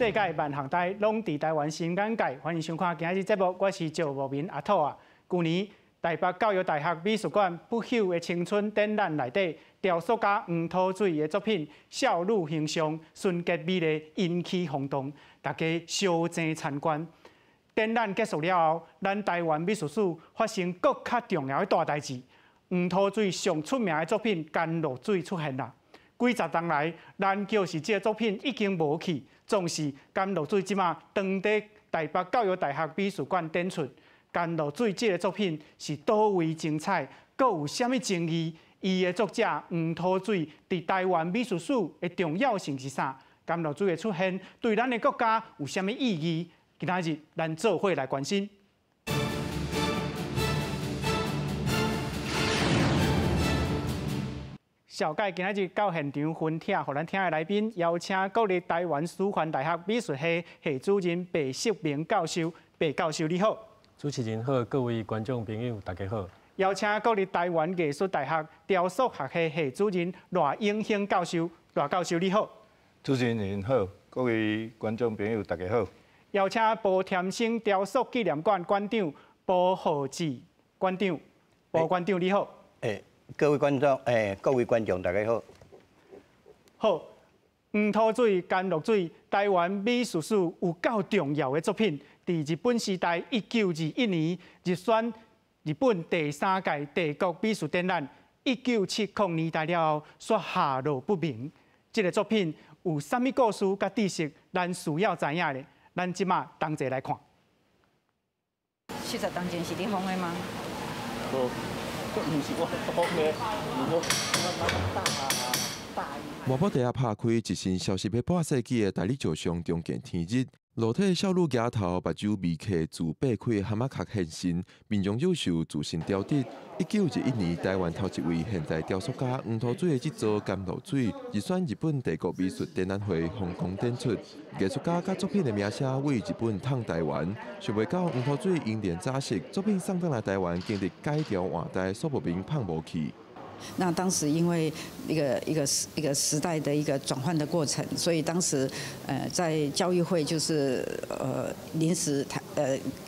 世界万项台拢伫台湾新眼界，欢迎收看今日节目，我是赵慕明阿土啊。去年台北教育大学美术馆不朽的青春展览内底，雕塑家黄土水的作品《少女形象》纯洁美丽，引起轰动，大家相争参观。展览结束了后，咱台湾美术史发生更较重要的大代志。黄土水上出名的作品《甘露水》出现啦。几十年来，咱就是这作品已经无去，总是甘露水即马当地台北教育大学美术馆展出。甘露水这个作品是多位精彩，阁有啥物争议？伊的作者黄土水伫台湾美术史的重要性是啥？甘露水的出现对咱的国家有啥物意义？今仔日咱做伙来关心。小介今仔日到现场分享，互咱听的来宾邀请国立台湾师范大学美术系系主任白锡明教授。白教授你好，主持人好，各位观众朋友大家好。邀请国立台湾艺术大学雕塑学系系主任赖永兴教授。赖教授你好，主持人好，各位观众朋友大家好。邀请波田生雕塑纪念馆馆长波浩志馆长。波馆长你好。各位观众，大家好。好，黄土水、甘露水，台湾美术史有够重要的作品。伫日本时代，1921年入选日本第3届帝国美术展览，1970年代了后，却下落不明。这个作品有啥物故事甲知识，咱需要知影咧？咱即马同齐来看。实当前是你放的吗？唔是我放的，外埔地下拍开一身消失要半世纪的大理石上中间天日，裸体少女额头目睭微刻自八块蛤蟆壳现身，面容优秀，自信雕琢。1921年，台湾头一位现代雕塑家黄土水的制作甘露水，入选日本帝国美术展览会香港展出。艺术家甲作品的名声为日本烫台湾，想袂到黄土水英年早逝，作品送返来台湾，经历改条换代，所不明放无去。那当时因为一个时代的一个转换的过程，所以当时在教育会就是临时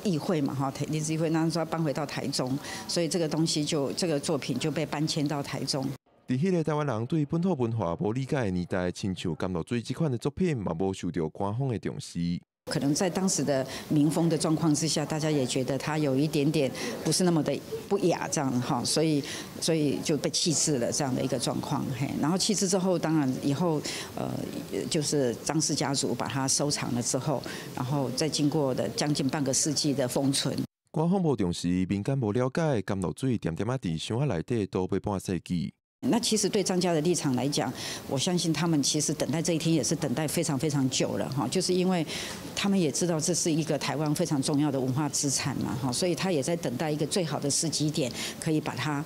议会嘛哈，临时议会那时候搬回到台中，所以这个东西这个作品就被搬迁到台中。伫迄个台湾人对本土文化无理解的年代，亲像甘露水这款的作品，嘛无受到官方的重视。可能在当时的民风的状况之下，大家也觉得他有一点点不是那么的不雅这样哈，所以就被弃置了这样的一个状况。嘿，然后弃置之后，当然以后就是张氏家族把它收藏了之后，然后再经过的将近半个世纪的封存。官方无重视，民间无了解，甘露水点点伫箱仔内底倒背半世纪。那其实对张家的立场来讲，我相信他们其实等待这一天也是等待非常非常久了哈，就是因为他们也知道这是一个台湾非常重要的文化资产嘛哈，所以他也在等待一个最好的时机点，可以把它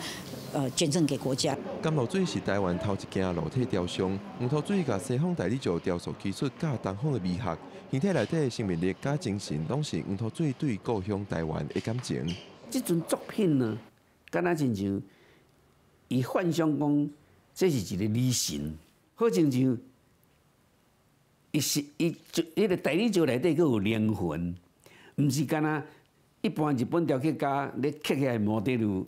捐赠给国家。甘露水是台湾头一件裸体雕像，黄土水甲西方大理石雕塑技术甲东方的美学，形体内底的生命力甲精神，拢是黄土水对故乡台湾的感情。这阵作品呢，敢若亲像。伊幻想讲，这是一个女神，好亲像，伊个大理石内底佫有灵魂，毋是敢若一般日本雕刻家咧刻起来模特儿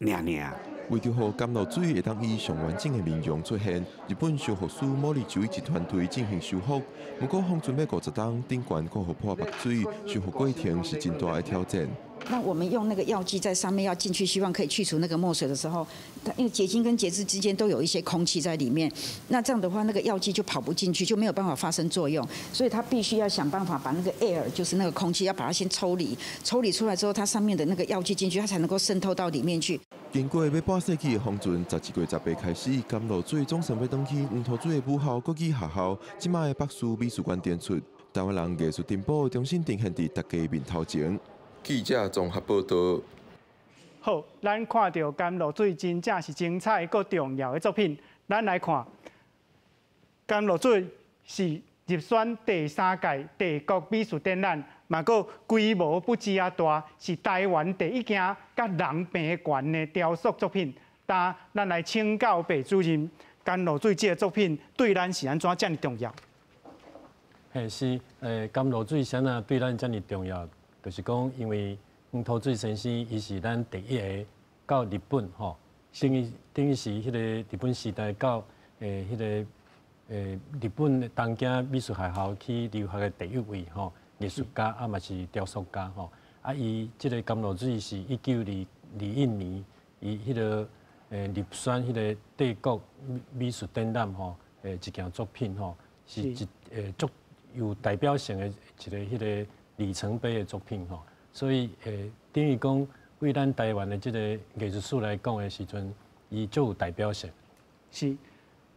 尔。为着让甘露水会当以上完整的面容出现，日本修复师茉莉周一集团队进行修复。不过，封存要50天，顶悬搁互破白水，修复过程是真大的挑战。那我们用那个药剂在上面要进去，希望可以去除那个墨水的时候，它因为结晶跟结晶之间都有一些空气在里面，那这样的话，那个药剂就跑不进去，就没有办法发生作用，所以它必须要想办法把那个 air， 就是那个空气，要把它先抽离，抽离出来之后，它上面的那个药剂进去，它才能够渗透到里面去。经过要半世纪的封存，11月18开始，甘露水总算要登去黄土水的母校国际学校，即卖的北师美术馆展出。台湾人艺术进步重新呈现伫大家面头前。记者综合报道。好，咱看到甘露水真正是精彩佮重要的作品。咱来看，甘露水是入选第3届帝国美术展览，嘛佮规模不止啊大，是台湾第一件甲人平悬的雕塑作品。咱来请教白主任，甘露水这个作品对咱是安怎这么重要？嘿是，甘露水啥啊对咱遮尔重要，就是讲因为黄土水先生伊是咱第一个到日本吼，等于是迄个日本时代到迄个日本东京美术学校去留学的第一位吼艺术家，啊嘛是雕塑家吼。啊，伊即个甘露水是1921年，伊迄个入选迄个帝国美术展览吼，一件作品吼，是一足有代表性的一个迄个里程碑的作品吼。所以等于讲为咱台湾的即个艺术史来讲的时阵，伊足有代表性。是，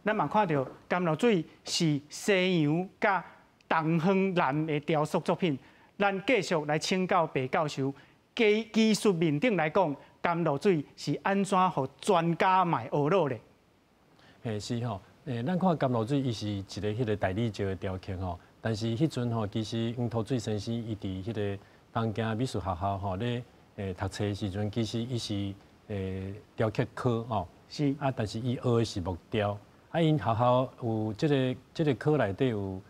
咱嘛看到甘露水是西洋甲东方南的雕塑作品。咱继续来请教白教授，技术面顶来讲，甘露水是安怎互专家买学落咧？是吼，咱看甘露水伊是一个迄个大理石的雕刻吼，但是迄阵吼，其实黄土水先生伊伫迄个东京美术学校吼咧读册的时阵，其实伊是雕刻科吼，是啊，但是伊学的是木雕，啊，因学校有即个科内底有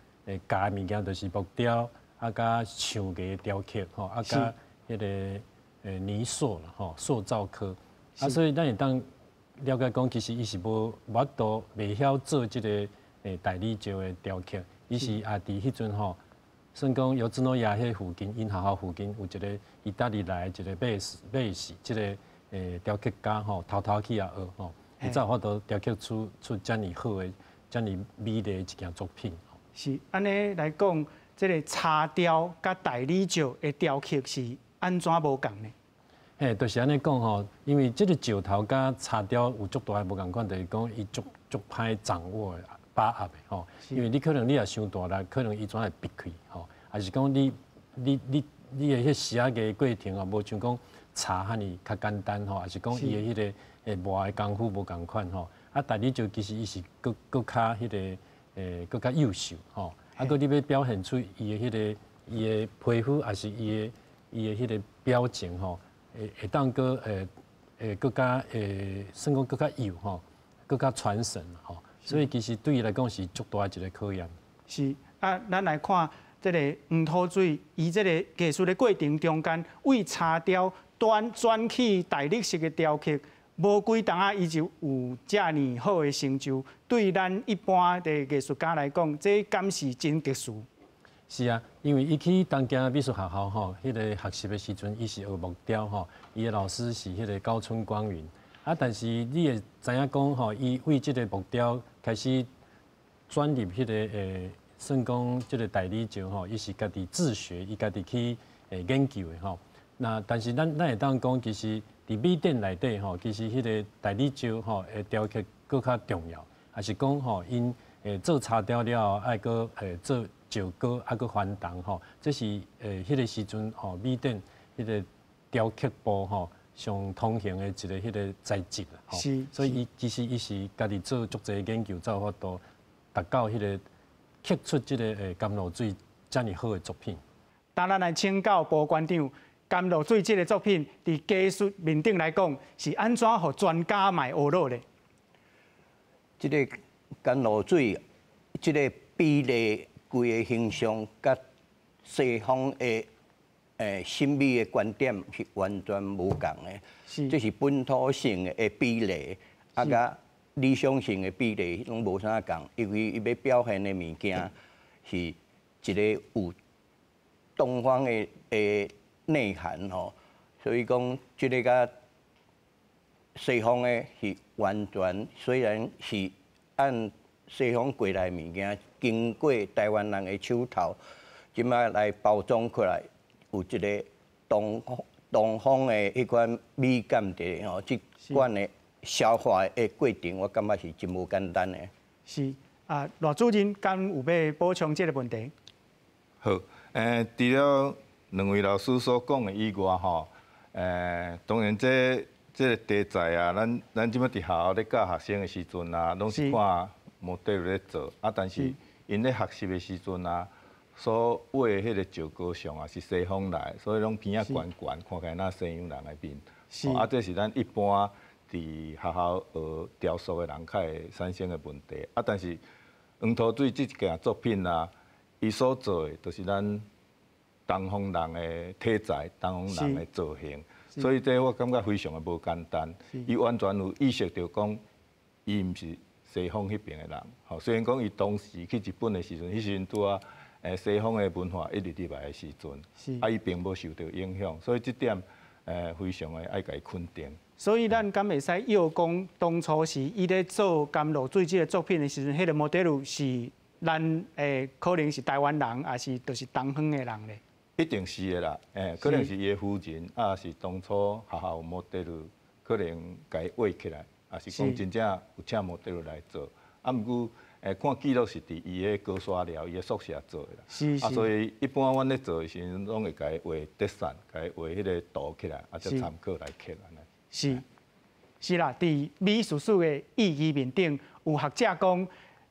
教的物件，就是木雕。啊，甲象牙雕刻吼，啊，甲迄个泥塑啦吼，塑造科，啊，所以咱会当了解讲，其实伊是无法度袂晓做即个大理石的雕刻，伊是也伫迄阵吼，算讲尤兹诺亚迄附近，因学校附近有一个意大利来一个贝士即个雕刻家吼，偷偷去学吼，伊才有法度雕刻出遮尔好的、遮尔美丽的一件作品。是安尼来讲。这个茶雕甲大理石的雕刻是安怎无共呢？就是安尼讲吼，因为这个石头甲茶雕有足大的无共款，就是讲伊足歹掌握的把握的吼。因为你可能你也伤大力，可能伊怎会闭开吼，还是讲你的迄写的过程啊，无像讲茶遐尼较简单吼，还是讲伊的迄个磨的功夫无共款吼。啊，大理石其实伊是更较迄个更较优秀吼。啊，佮你要表现出伊的迄个伊的皮肤，还是伊的迄个表情吼，会当佮佮较算讲佮较有吼，佮较传神吼。所以其实对伊来讲是足大一个考验。是啊，咱来看这个黄土水，伊这个技术的过程中间，为茶雕转去大理石的雕刻。无几档啊，伊就有遮尔好的成就，对咱一般的艺术家来讲，这敢是真特殊。是啊，因为伊去东京美术学校吼，迄个学习的时阵，伊是学木雕吼，伊的老师是迄个高村光云。啊，但是你会知影讲吼，伊为即个木雕开始转入迄个算讲即个大理石吼，伊是家己自学，伊家己去研究的吼。那但是咱会当讲，其实。伫美展内底吼，其实迄个大理石吼的雕刻更较重要，还是讲吼因做茶雕了后，爱搁做石膏，爱搁翻动吼，这是迄个时阵吼美展迄个雕刻部吼上通行的一个迄个材质啦吼。所以伊其实伊是家己做足侪研究，才有法度达到迄个刻出即个甘露水遮尔好的作品。当然来请教部馆长。甘露水这个作品，伫技术面顶来讲，是安怎互专家买学落咧？这个甘露水，这个比例、规个形象，甲西方的审美的观点是完全无共的。是，这是本土性的比例，啊，甲理想性的比例拢无啥共，因为伊要表现的物件是一个有东方的内涵吼，所以讲即个甲西方的是完全，虽然是按西方过来物件，经过台湾人的手头，即摆来包装起来，有一个东方的迄款美感伫吼，即款的消化的过程，我感觉是真无简单的。是啊，罗主任敢有要补充这个问题？好，除了两位老师所讲的以外，吼，当然这个题材啊，咱即摆伫学校咧教学生的时阵啊，拢是看模特咧做，啊，但是因咧学习的时阵啊，所画的迄个石膏像啊是西方来，所以拢边仔悬悬，看起来那西洋人的面。是，啊，这是咱一般伫学校学雕塑的人较会产生的问题。啊，但是黄土水这一件作品啊，伊所做的就是咱东方人的体裁、东方人的造型，所以这我感觉非常的无简单。伊完全有意识到讲，伊毋是西方迄边的人。吼，虽然讲伊当时去日本的时阵，迄时阵拄啊，西方的文化一直入来的时阵，伊并无受到影响，所以这点非常的爱甲伊肯定。所以咱敢会使要讲，当初是伊咧做甘露水这个作品的时阵，迄个 model 是咱可能是台湾人，还是就是东方的人咧？一定是的啦，可能是伊的夫人，啊是当初学校 model 可能甲伊画起来，啊是讲真正有请 model 来做，啊毋过看记录是伫伊的高沙寮、伊的宿舍做的啦，啊所以一般阮咧做的时阵，拢会甲伊画德善，甲伊画迄个图起来，啊再参考来刻安尼。是啦，伫美术史的意义面顶，有学者讲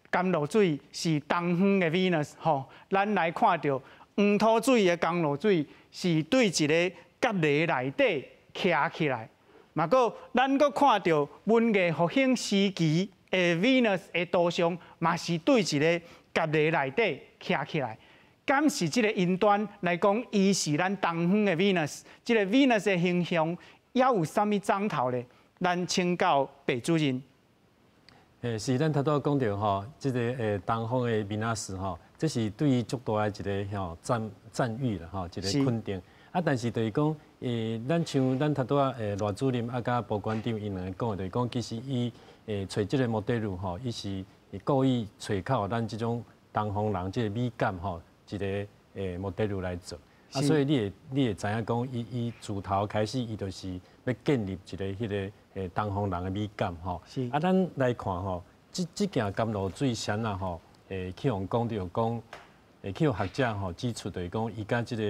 甘露水是东方的 Venus 吼，咱来看到黄土水的甘露水是对一个隔篱内底徛起来，嘛个咱阁看到文艺复兴时期的 Venus 的图像，嘛是对一个隔篱内底徛起来。敢是即个因端来讲，伊是咱东方的 Venus， 即个 Venus 的形象。也有啥物章头咧？咱请教白主任。是咱头拄讲到吼，即个东方的维纳斯吼，这是对于足大的一个吼赞誉啦吼，一个肯定。啊，但是就是讲，咱像咱头拄赖主任啊，甲包馆长因两个讲，就是讲其实伊找即个 model 吼，伊是故意找靠咱即种东方人即个美感吼，一个model 来做。啊，所以你会知影讲，伊自头开始，伊就是要建立一个迄个东方人的美感吼。啊，咱来看吼，即件甘露水仙啊吼，去用讲着讲，去用学者吼指出就是讲，伊甲即个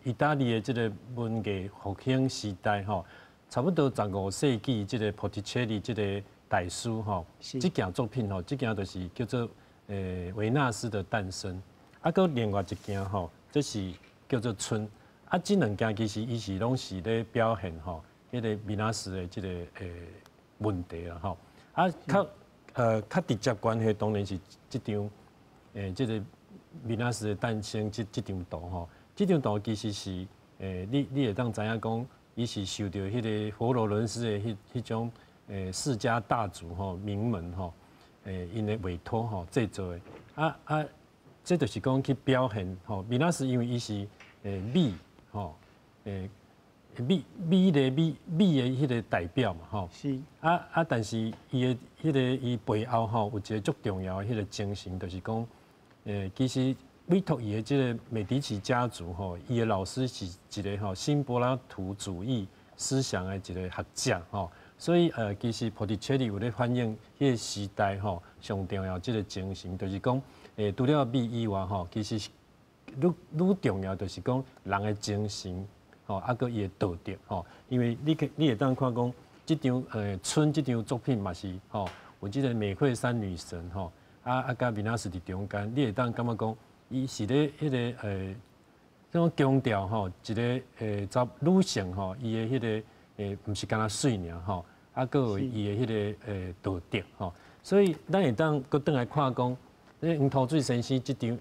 意大利的即个文艺复兴时代吼，差不多15世纪即个波提切利即个大师吼，即件作品吼，即件就是叫做维纳斯的诞生。啊，搁另外一件吼，这是叫做春。啊，这两件其实伊是拢是咧表现吼，迄个维纳斯的即个问题啦吼。啊，较直接关系当然是即张即个维纳斯的诞生即张图吼。即张图其实是你会当知影讲，伊是受到迄个佛罗伦斯的迄种世家大族吼、名门吼因的委托吼制作的。这就是讲去表现吼，维纳斯因为伊是美吼，美的迄个代表嘛吼。是。但是伊的迄个伊背后吼有一个足重要的迄个精神，就是讲其实委托伊的即个美第奇家族吼，伊的老师是一个吼新柏拉图主义思想的一个学者吼，所以其实波提切利有咧反映迄个时代吼上重要即个精神，就是讲。除了美以外吼，其实愈重要就是讲人的精神吼，啊个伊的道德吼。因为你会当看讲，即张春即张作品嘛是吼，有即个美惠山女神吼，甲维纳斯伫中间，你会当感觉讲，伊是咧迄个这种强调吼，一个女性吼，伊的迄个毋是干那水尔吼，个有伊的迄个道德吼，所以咱会当搁转来看讲。黄土水先生即件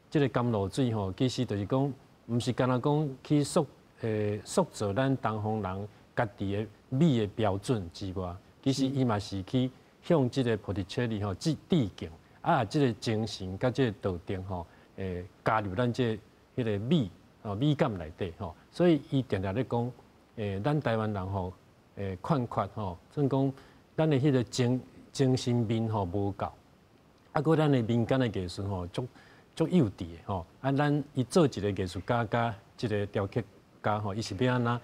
即个甘露水吼，其实就是讲，毋是干那讲去塑造咱东方人家己的美的标准之外，其实伊嘛是去向即个波提切利吼致敬，即个精神甲即个道德吼，加入咱即迄个美感内底吼，所以伊定定咧讲，咱台湾人吼，欠缺吼，算讲咱的迄个精神面吼无够，搁咱的民间的艺术吼足幼稚的吼，咱伊做一个艺术家甲一个雕刻家吼，伊是要安怎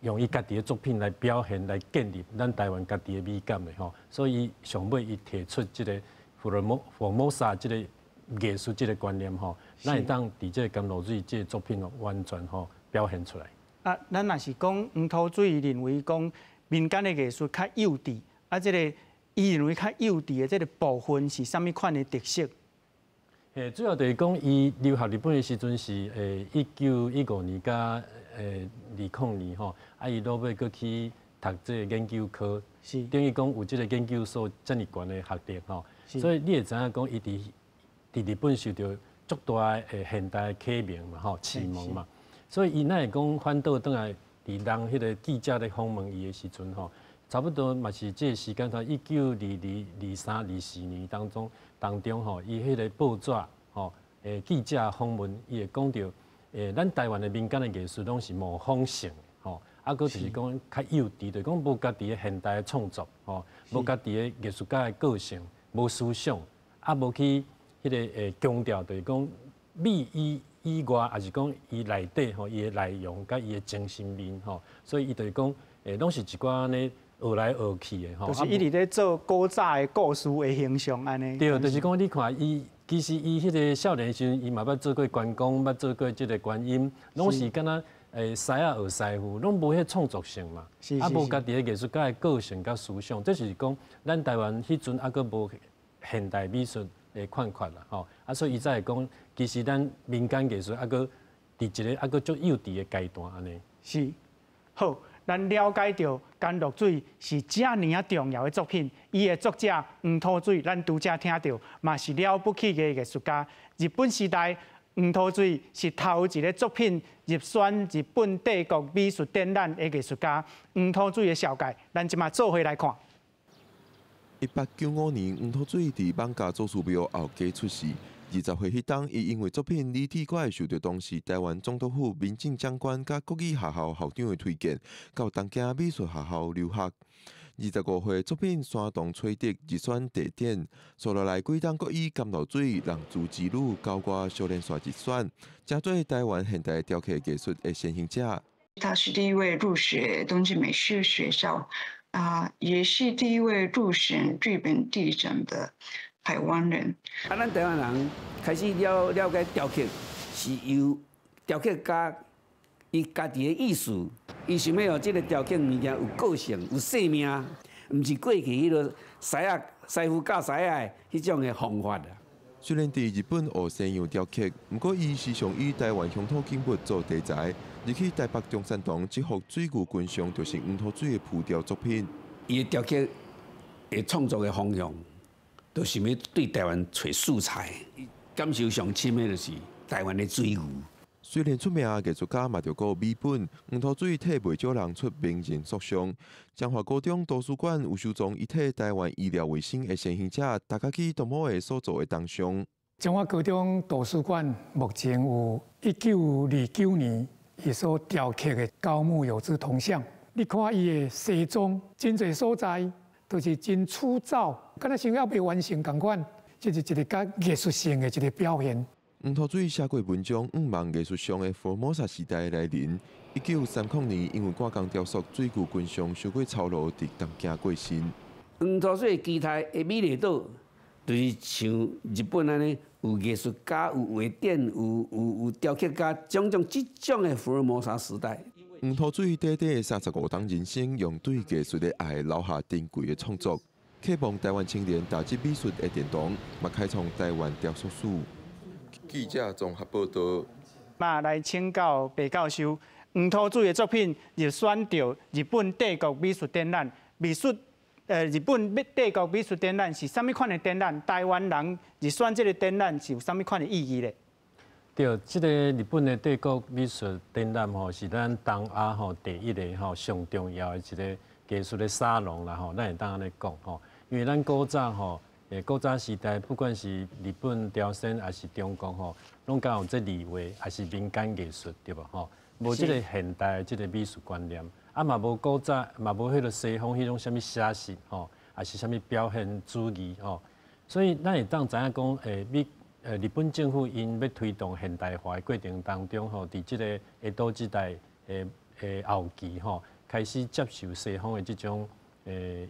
用伊家己的作品来表现来建立咱台湾家己的美感的吼，所以上尾伊提出即个福尔摩沙即个艺术即个观念吼，咱会当伫即个甘露水即个作品吼完全吼表现出来。咱若是讲黄土水认为讲民间的艺术较幼稚。即个伊认为较幼稚的即个部分是啥物款的特色？主要就是讲伊留学日本的时阵是1915年甲20年吼，伊落尾搁去读即个研究科，是等于讲有即个研究所遮尔悬的学历吼。所以你会知影讲，伊伫日本受到足大诶现代启蒙嘛，吼启蒙嘛，所以伊那会讲反倒倒来伫人迄个记者咧访问伊诶时阵吼，差不多嘛是这个时间段1922、23、24年当中吼，伊迄个报纸吼记者访问，伊会讲到咱台湾的民间的艺术拢是模仿性的吼，啊，佫就是讲较幼稚，就讲无家己的现代的创作吼，无家己的艺术家的个性，无思想，啊，无去迄个强调，就是讲美以外，还是讲伊内底吼，伊的内容甲伊的精神面吼，所以伊就是讲拢是一寡安尼学来学去的吼。就是一直咧做古早的故事的形象安尼。对，就是讲你看伊。其实伊迄个少年时阵，伊嘛捌做过关公，捌做过即个观音，拢是敢若师啊学师傅，拢无迄创作性嘛，啊无家己的艺术家的个性甲思想，这就是讲咱台湾迄阵还佫无现代美术的看法啦，吼，啊所以伊才会讲，其实咱民间艺术还佫伫一个还佫足幼稚的阶段安尼。是，好。咱了解到甘露水是遮尔啊重要的作品，伊的作者黄土水，咱拄则听到嘛是了不起的艺术家。日本时代，黄土水是头一个作品入选日本帝国美术展览的艺术家。黄土水的小解，咱即马做伙来看。1895年，黄土水伫艋舺祖师庙后街出世。20岁迄当，伊因为作品《立体怪》受到当时台湾总督府民政长官甲国语学校校长的推荐，到东京美术学校留学。25岁作品《山洞吹笛》入选地点，所落来几档国语甘露水、人珠之女、高挂少年线入选，成做台湾现代雕刻艺术的先行者。他是第一位入学东京美术学校，也是第一位入选日本地震的台湾人。咱台湾人开始了解雕刻，是由雕刻家伊家己的意思，伊想要这个雕刻物件有个性、有生命，毋是过去迄个师傅教师的迄种的方法啦。虽然伫日本学西洋雕刻，不过伊时常以台湾乡土景物做题材。入去台北中山堂这幅水牛群像，就是黄土水的浮雕作品。伊的雕刻的创作的方向，都是要对台湾找素材。感受上深的就是台湾的水牛。虽然出名的艺术家嘛着过美本，黄土水替袂少人出名人塑像。彰化高中图书馆有收藏伊替台湾医疗卫生的先行者，大家去动物的所做的铜像。彰化高中图书馆目前有1929年。伊所雕刻的高木有之铜像，你看伊的西装，真侪所在都是真粗糙，敢若想要未完成共款，这是一个较艺术性的一个表现。黄土水写过文章，望艺术上的福摩萨时代来临。1930年，因为赶工雕塑水牛群像受过操劳，伫东京过身。黄土水基台的美丽岛，就是像日本安尼。有艺术家、有画展、有雕刻家，种这种的福尔摩沙时代。黄土水短短35档人生，用对艺术的爱留下珍贵的创作，启蒙台湾青年踏入美术的殿堂，也开创台湾雕塑史。记者综合报道。嘛来请教白教授，黄土水的作品入选到日本帝国美术展览，日本帝国美术展览是啥物款的展览？台湾人入选这个展览是有啥物款的意义咧？对，这个日本的帝国美术展览吼，是咱东亚吼第一个吼上重要的一个艺术的沙龙啦吼，咱会当安尼讲吼。因为咱古早吼，古早时代，不管是日本朝鲜还是中国吼，拢敢有这理画，还是民间艺术对吧吼？无这个现代的这个美术观念。啊嘛无古早，嘛无迄个西方迄种啥物写实吼，还是啥物表现主义吼，所以咱会当知影讲，日本政府因要推动现代化的过程当中吼，伫即个下岛时代后期吼，开始接受西方的即种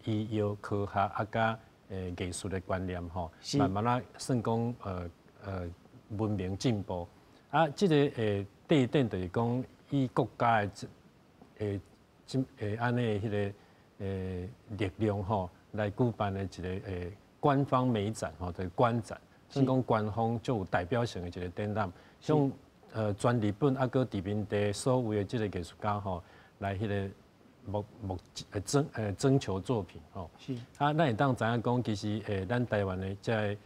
医药科学啊甲艺术的观念吼，慢慢啊算讲文明进步。啊，即个第一点就是讲以国家的安尼迄个力量吼，来举办的一个官方美展吼，就是官展，算讲官方最有代表性的一个展览，像全日本啊，搁殖民地所有的即个艺术家吼，来迄个征求作品吼。是。咱会当知影讲，其实咱台湾的这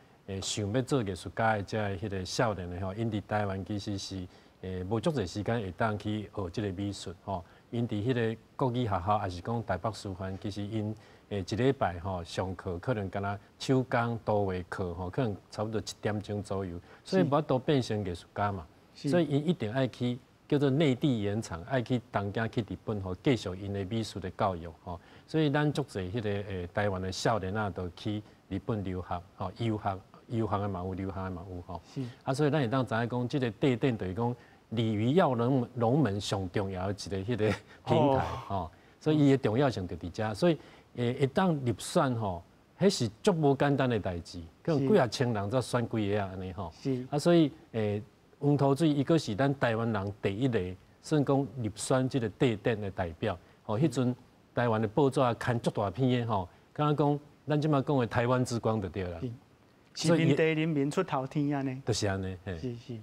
想要做艺术家的这迄个少年的吼，因伫台湾其实是无足侪时间会当去学即个美术吼。因伫迄个国语学校，还是讲台北师范，其实因一礼拜吼上课可能敢若手工多画课吼，可能差不多1点钟左右，所以无法度变成艺术家嘛。所以因一定爱去叫做内地原厂，爱去东京去日本吼，继续因的美术的教育吼。所以咱足侪迄个台湾的少年啊，都去日本留学吼，游学的嘛有，留学的嘛有吼。所以咱会当知影讲，即个地点就是讲。鲤鱼跃龙门上重要的一个迄个平台吼，所以伊的重要性就伫遮，所以会当入选吼，迄是足无简单的代志，可能几啊千人才选几个安尼吼。所以黄土水伊个是咱台湾人第一个，算讲入选即个地点的代表。吼，迄阵台湾的报纸刊足大篇的吼，敢若讲咱即马讲的台湾之光就对啦。是人地人民出头天安尼。就是安尼，是。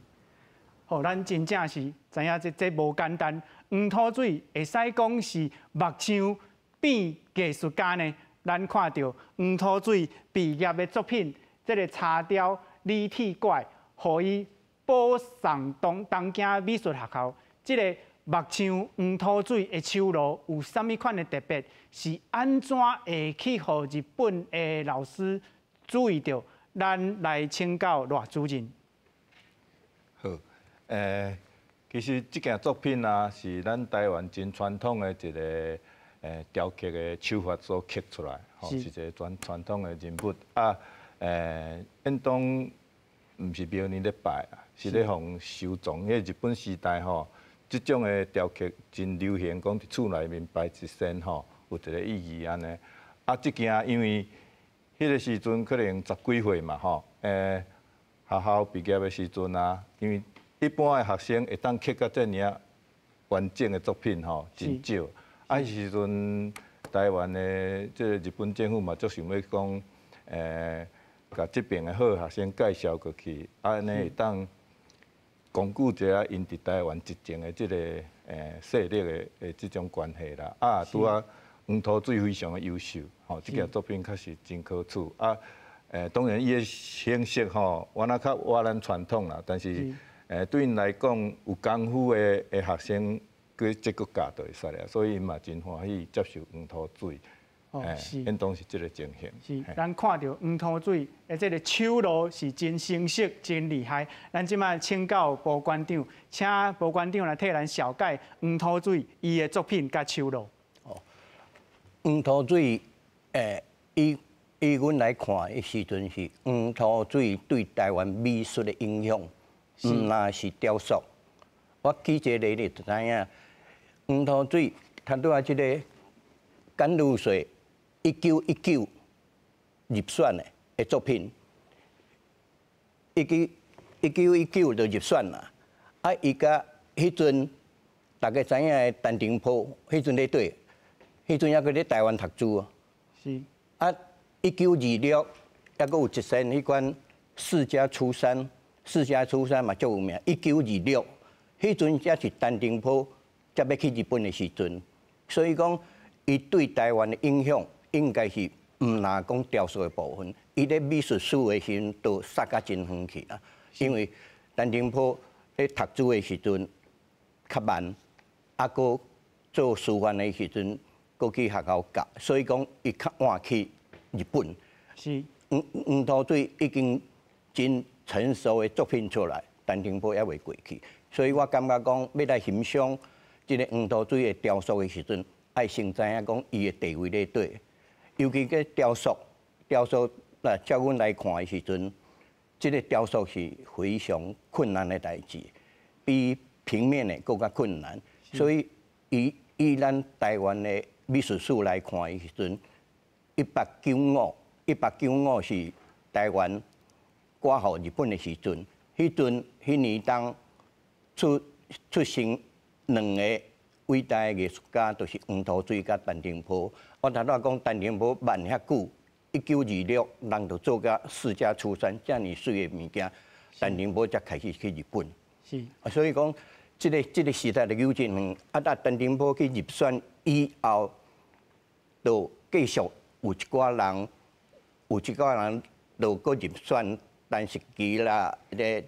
吼，咱真正是知影这无简单。黄土水会使讲是目睭变艺术家呢？咱看到黄土水毕业的作品，这个茶雕立体怪，互伊保送东京美术学校。这个目睭黄土水的手路有啥物款的特别？是安怎会去互日本的老师注意到？咱来请教赖主任。好。其实这件作品啊，是咱台湾真传统的一个雕刻的手法所刻出来，吼，是一个传统的人物啊。应当唔是庙里咧拜啊，是咧互收藏。因为日本时代吼，这种的雕刻真流行，讲伫厝内面摆一身吼，有一个意义安尼。啊，这件因为迄个时阵可能10几岁嘛，吼，学校毕业的时阵啊，因为一般的学生会当刻到这尔完整的作品吼，真少。啊，迄时阵台湾的即个日本政府嘛，足想要讲，甲这边的好学生介绍过去，安尼会当巩固一下因伫台湾一前的即个势力的即种关系啦。啊，拄啊黄土水非常的优秀，吼，即件作品确实真可取。啊，当然伊的形式吼，我那较活咱传统啦，但是。对因来讲，有功夫的学生，佮这个教就会使了，所以因嘛真欢喜接受黄土水，应当是这个情形。是，咱看到黄土水的这个手路是真成熟、真厉害。咱即摆请教鲍馆长，请鲍馆长来替咱小解黄土水伊的作品甲手路。黄土水，以阮来看的时阵是黄土水对台湾美术的影响。毋那是雕塑，我举一个例子就知影。黄土水，他拄啊，即个甘露水1919入选的作品，1919就入选啦。啊，伊甲迄阵大家知影的陈澄波，迄阵咧对，迄阵还搁咧台湾读书啊。是。啊，1926还搁有一身迄款世家出山。世家出山嘛足有名，1926，迄阵才是陈澄波才要去日本的时阵，所以讲伊对台湾的影响应该是毋那讲雕塑的部分，伊咧美术史的时阵都杀甲真远去啊。因为陈澄波咧读书的时阵较慢，啊搁做师范的时阵搁去学校教，所以讲伊较晚去日本。是。黄土水已经真。成熟的作品出来，陈澄波也未过去，所以我感觉讲要来欣赏这个黄土水的雕塑的时阵，爱先知影讲伊的地位在对，尤其个雕塑那照阮来看的时阵，这个雕塑是非常困难的代志，比平面的更加困难，所以以咱台湾的美术史来看的时阵，1895是台湾。挂互日本的时阵，迄年当出生2个伟大的艺术家，就是黄土水甲陈澄波。我头仔讲陈澄波慢遐久，1926人就做甲世家出山，遮尔水的物件，陈澄波才开始去日本。是。所以讲这个时代的有进远，陈澄波去入选以后，就继续有一寡人就搁入选陈时期啦，这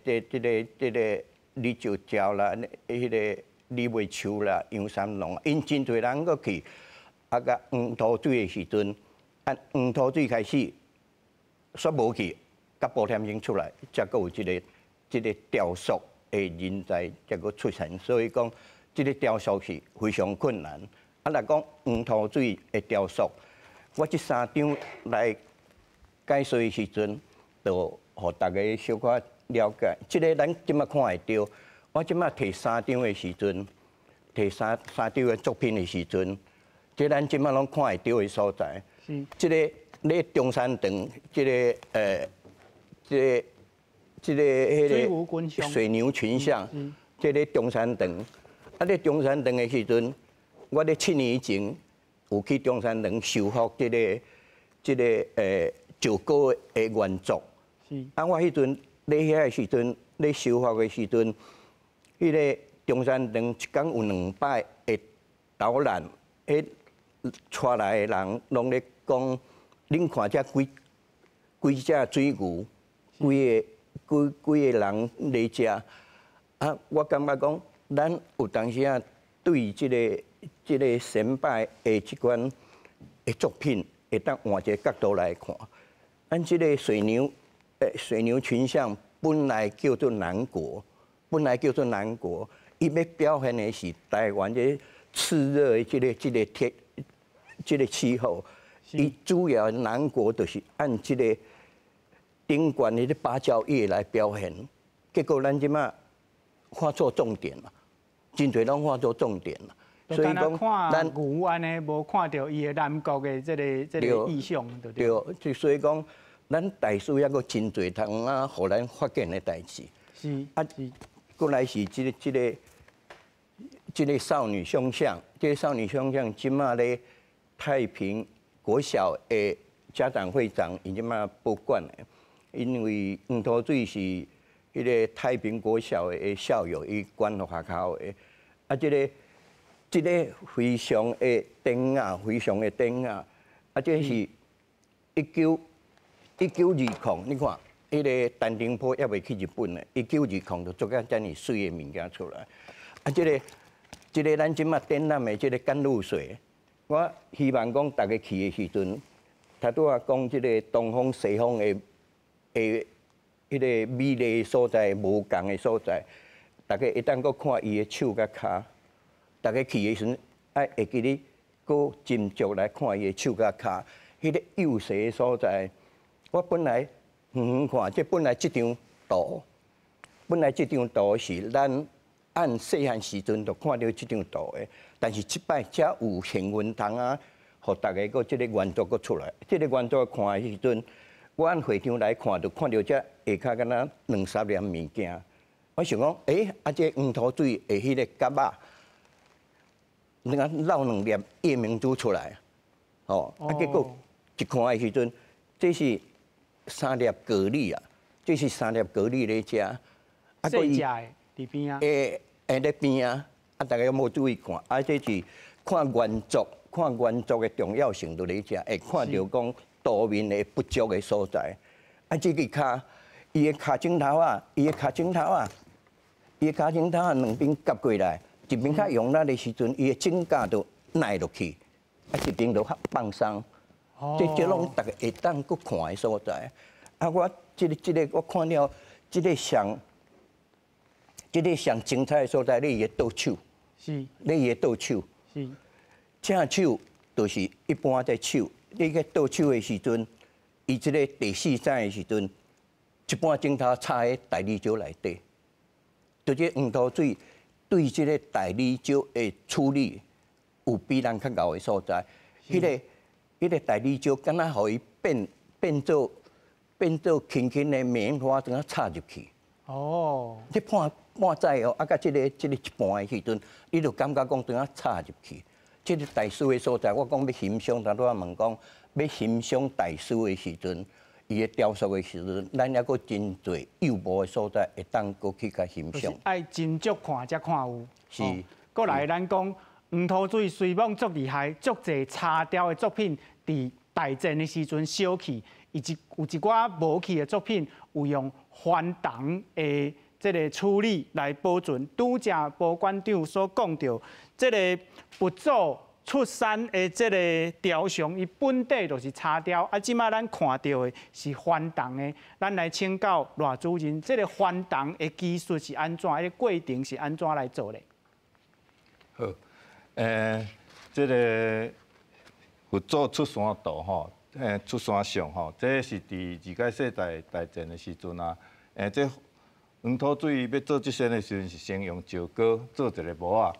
个李兆昭啦，迄个李维秋啦，杨三龙，因真侪人搁去，甲黄土水的时阵，黄土水开始煞无去，甲保天星出来，才搁有这个雕塑的人才才搁出现，所以讲这个雕塑是非常困难。来讲黄土水的雕塑，我这3张来解说的时阵，就互大家小可了解。这个咱即马看会到，我即马摕3张的时阵，摕3张的作品的时阵，这咱即马拢看会到的所在。这个咧中山堂，这个迄个水牛群像，这个中山堂，咧中山堂的时阵，我咧7年前有去中山堂修复这个石膏的原作。我迄阵咧遐的时阵，咧修复的时阵，迄个中山堂一工有2摆的导览，带来的人拢咧讲，恁看遮几只水牛，几个人来食。我感觉讲，咱有当时啊，对这个神拜的即款的作品，会当换一个角度来看。咱这个水牛群像本来叫做南国，伊要表现的是台湾这炽热的这个气候。伊主要南国就是按这个顶悬的芭蕉叶来表现，结果咱即马看错重点了，真侪拢看错重点了。所以讲，看牛安尼，无看到伊的南国的这个意象，对，所以讲，咱大师还阁真侪通互咱发现的代志。过来是这个少女胸像，即马咧太平国小的家长会长已经嘛报管了，因为黄土水是迄个太平国小的校友，伊管学校的，这个非常的典雅，这是1920，你看，迄个陈澄波还未去日本呢，1920就做个遮尔水的物件出来，这个咱即马展览的这个甘露水。我希望讲大家去的时阵，他拄啊讲即个东方西方的迄个美丽的所在、无共的所在，大家会当阁看伊的手甲骹。大家去的时阵，会记得阁斟酌来看伊的手甲骹，迄个幼细的所在。我本来看，本来这张图是咱按细汉时阵就看到这张图的。但是即摆才有幸运通啊，互大家个即个原作个出来。即个原作看的时阵，我按会场来看，就看到遮下骹敢若2-3粒物件。我想讲，这黄土水的迄个甲仔，你看捞2粒夜明珠出来，结果一看的时阵，这是3粒蛤蜊啊，咧遮。细只的伫边啊。咧边啊。大家有无注意看？这是看原作的重要性，就咧遮会看到讲图面的不足的所在。这个骹，伊的骹枕头啊2边夹过来，一边较用力的时阵，伊的指甲就耐落去，一边就放松。这拢大家会当去看的所在。我这个我看了，这个上精彩的所在，你伊的倒手。你伊个倒手，正手就是一般在手。你个倒手的时阵，伊即个第4层的时阵，一般镜头插喺大理石内底。就这黄土水对即个大理石的处理有比咱较高的所在。迄个大理石敢若互伊变做轻轻的棉花，怎啊插入去。你半载哦，甲这个一半的时阵，你就感觉讲怎啊插入去。这个大师的所在，我讲要欣赏，他都问讲要欣赏大师的时阵，伊个雕塑的时阵，咱还佫真侪幼无的所在，会当佫去甲欣赏。爱真足看才看有。是。过来咱讲，黄土水水网足厉害，足侪沙雕的作品，伫大战的时阵烧去，以及有一寡无去的作品，有用翻动的这个处理来保存。拄则保馆长所讲到，这个佛祖出山的这个雕像，伊本底就是沙雕，啊，即摆咱看到的是翻动的。咱来请教赖主任，这个翻动的技术是安怎？个过程是安怎来做的？好，这个佛祖出山图吼，出山像吼，这是伫二届世代大战的时阵啊，这黄土水要做这些的时阵，是先用石膏做一个模啊，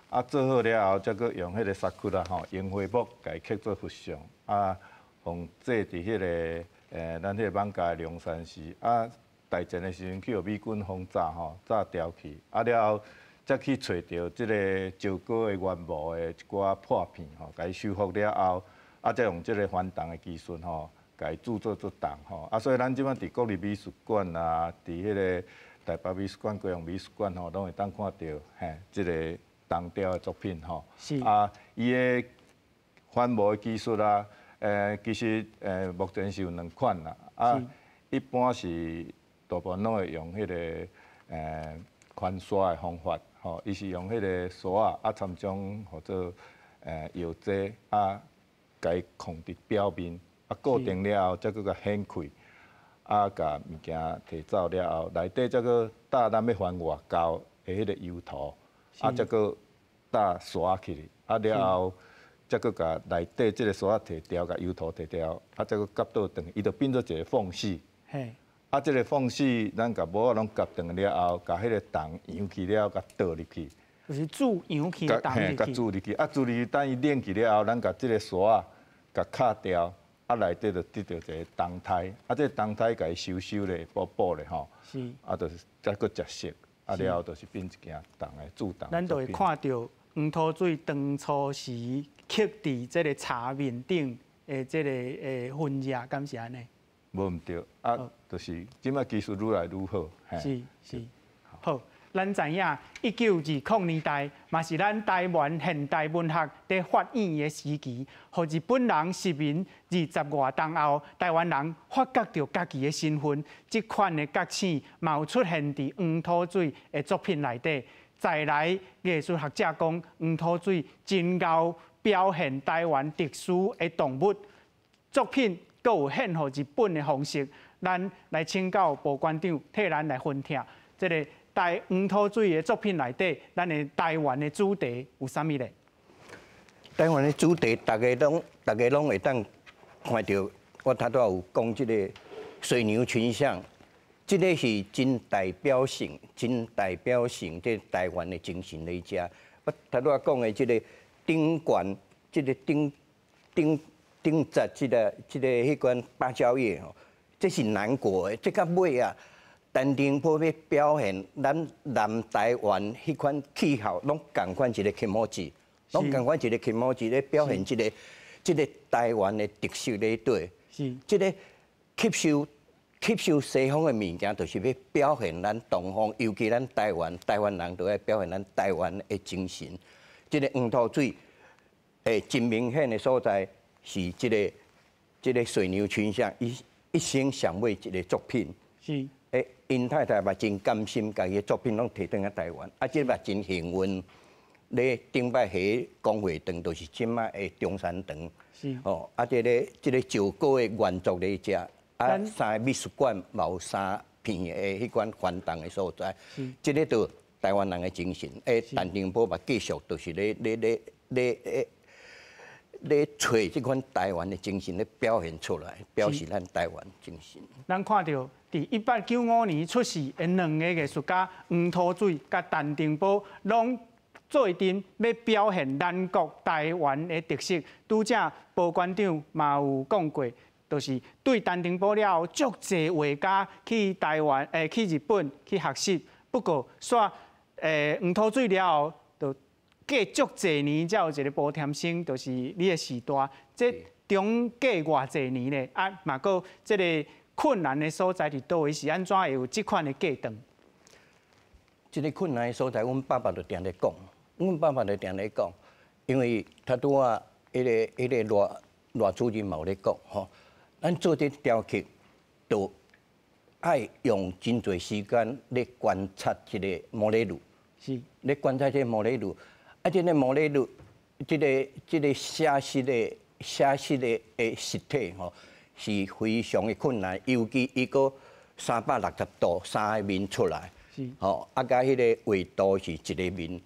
啊做好了后，再搁用迄个砂窟啊吼，用花木家刻做佛像，啊，放坐伫迄个咱迄个网家龙山寺，啊，大战的时阵去互美军轰炸吼，炸掉去，啊了后。才去找到即个石膏的原模的一寡破片吼，甲伊修复了后，啊，再用即个翻动的技术吼，甲伊制作做动吼。啊，所以咱即摆伫国立美术馆啊，伫迄个台北美术馆、高雄美术馆吼，拢会当看到即个动雕的作品吼。是。啊，伊的翻模的技术啊，其实目前是有2款啦。啊，一般是大部分拢会用迄个宽刷的方法。吼，伊是用迄个刷啊，参种或者药剂啊，甲伊控制表面，啊固定了后，再搁甲掀开，啊甲物件摕走了后，内底再搁搭咱要翻外胶的迄个油涂，啊再搁搭刷起哩，啊了后再搁甲内底即个刷摕掉，甲油涂摕掉，啊再搁夹倒转，伊就变做一个缝隙。嘿。啊，即个缝隙，咱甲模拢夹断了后，甲迄个洞扬起了，甲倒入去，就是注扬起的洞入去。甲注入去，啊，注入去，等伊冷去了后，咱甲即个刷甲卡掉，啊，内底就得到一个动态，啊，这个动态甲伊收咧，补咧吼。是。啊，就是再搁折色，啊了后就是变一件动的铸动。咱就会看到黄土水当初时刻伫这个茶面顶的这个痕迹，敢是安尼？无毋对，啊，就是即摆技术愈来愈好。是。好，咱知影1920年代嘛是咱台湾现代文学在发展的时期，互日本人殖民20外冬后，台湾人发觉到家己的身份，这款的觉醒嘛有出现伫黄土水的作品内底。再来，艺术学者讲，黄土水真够表现台湾特殊的动物作品。阁有献予日本的方式，咱来请教保馆长替咱来分享。这个黄土水的作品内底，咱的台湾的主题有啥物咧？台湾的主题，大家拢会当看到。我头拄有讲即个水牛群像，即个是真代表性即台湾的精神来遮。我头拄讲的即个顶冠，即个顶节迄款芭蕉叶吼，这是南国的。这到尾啊，陈澄波要表现咱南台湾迄款气候，拢共款一个气模字，拢共款一个气模字咧表现即个台湾的特色咧对。是。即个吸收西方的物件，就是要表现咱东方，尤其咱台湾人都要表现咱台湾的精神。即个黄土水，真明显的所在。是这个水牛群像，一生上尾一个作品。是。因太太嘛真甘心，家己的作品拢摕转来台湾，啊，即嘛真幸运。咧顶摆下光会堂，就是即摆的中山堂。是。哦，啊，这个石膏的原作咧遮，啊，3个美术馆嘛有3片的迄款翻动的所在。是。这个就台湾人的精神。陈澄波嘛继续就是咧找即款台湾的精神咧表现出来，表示咱台湾精神。咱看到伫1895年出世的2个艺术家黄土水甲陈澄波，拢做阵要表现咱国台湾的特色。拄则保馆长嘛有讲过，就是对陈澄波了后，足侪画家去台湾去日本去学习，不过煞黄土水了后。隔足侪年，才有一个补添生，就是你的时代。这中隔偌侪年咧，啊，嘛个这个困难的所在伫倒位？是安怎会有这款的架灯？这个困难的所在，阮爸爸就定咧讲，因为他拄啊，迄个赖主任嘛有咧讲吼，咱做这雕刻，就爱用真侪时间咧观察这个摩勒路，是，咧观察这个摩勒路，啊，这个摩勒路，这个写实的实体吼，是非常的困难，尤其伊个360度3个面出来。吼，啊，甲迄个画图是一个面，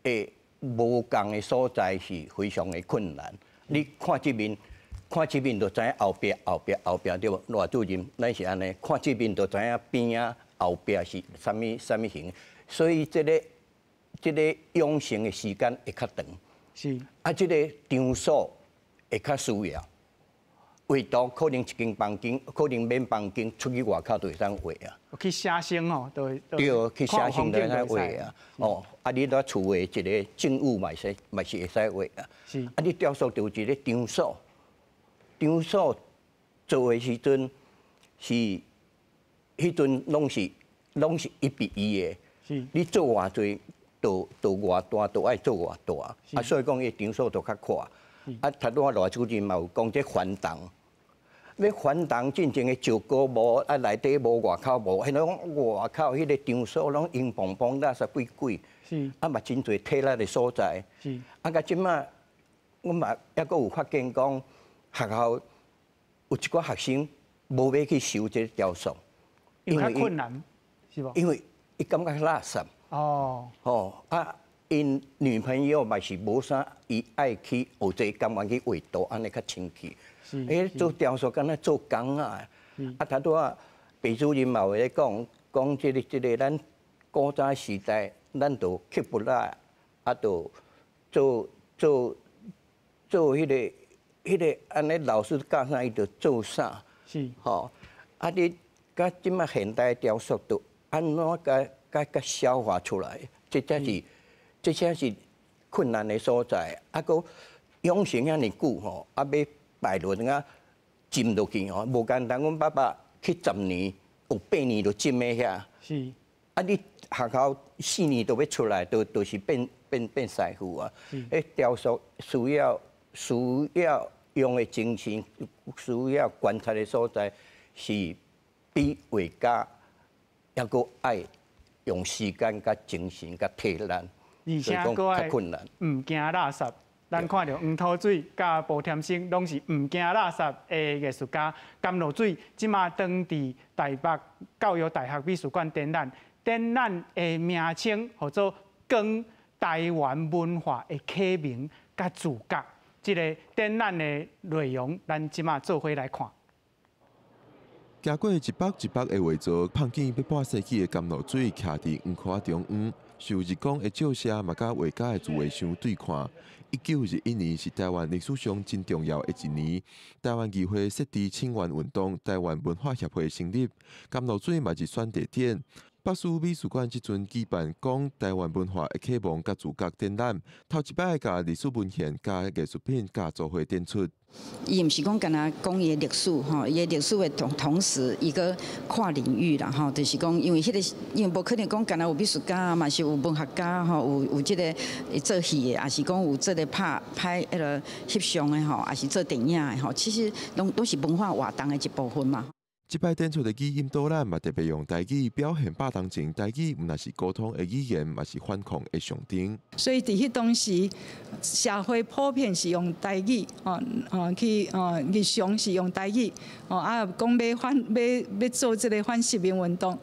会无共的所在是非常的困难。你看这面就知影后壁对无？赖主任，咱是安尼，看这面就知影边啊后壁是啥物形，所以这个养成的时间会较长。是。啊，这个场所会较需要。画图可能一间房间，可能免房间，出去外口就会当画啊。去写生哦，对，去写生就会当画啊。哦，啊，你在厝的一个静物嘛是会使画啊。是。啊，你雕塑就一个场所做的时阵是，迄阵拢是1比1的。是。你做偌济，就偌大，就爱做偌大。啊，所以讲伊场所就较宽。啊，头拄啊赖主任嘛有讲这翻动。要翻动真正的石膏无，啊内底无外口无，迄种外口迄个场所拢硬邦邦垃圾鬼，是，啊嘛真侪体力的所在，是，啊甲即马，我嘛抑阁有发现讲，学校有一寡学生无要去收这雕塑，因为困难，是无？因为伊感觉垃圾。哦。哦，啊，因女朋友嘛是无啥，伊爱去学这甘愿去画图，安尼较清气。做雕塑敢若做工啊！啊，头拄啊，白主任嘛有咧讲这个咱古早时代，咱就刻不来，啊，就做迄个安尼老师教啥伊就做啥。是。吼，啊，你甲即马现代雕塑就安怎甲消化出来？这才是困难的所在。啊，搁养成遐尼久吼，啊要。摆落啊，浸落去吼，无简单。阮爸爸去10年，有8年就浸喺遐。是。啊，你学校4年都要出来，就是变师傅啊。迄雕塑需要用的精神，需要观察的所在，是比画家抑阁爱用时间、甲精神、甲体力，而且佫爱困难。唔惊垃圾。咱看到黄土水甲步添生，拢是唔惊垃圾的艺术家。甘露水即马当伫台北教育大学美术馆展览，展览的名称叫做“光台湾文化的启明甲自觉”。这个展览的内容，咱即马做伙来看。行过一百的画作，碰见要半世纪的甘露水，徛伫黄花中央。受日光的照射，嘛甲画家的自画像对看。1921年是台湾历史上真重要的一年，台湾议会设置请愿运动，台湾文化协会成立，甘露水嘛是选地点。北师美术馆即阵举办讲台湾文化的启蒙甲自觉展览，头一摆甲历史文献甲艺术品甲做伙展出。伊毋是讲干那讲伊的历史吼，伊的历史的同时，伊个跨领域啦吼，就是讲因为因为无可能讲干那有美术家嘛，是有文学家吼，有这个做戏的，也是讲有这个拍迄个翕相的吼，也是做电影的吼，其实都是文化活动的一部分嘛。即摆展出的语音导览嘛，特别用台语表现8当前台语，毋但是沟通的语言，嘛是反抗的象征。所以伫迄当时，社会普遍是用台语，去日常是用台语，啊，讲要做这个反殖民运动，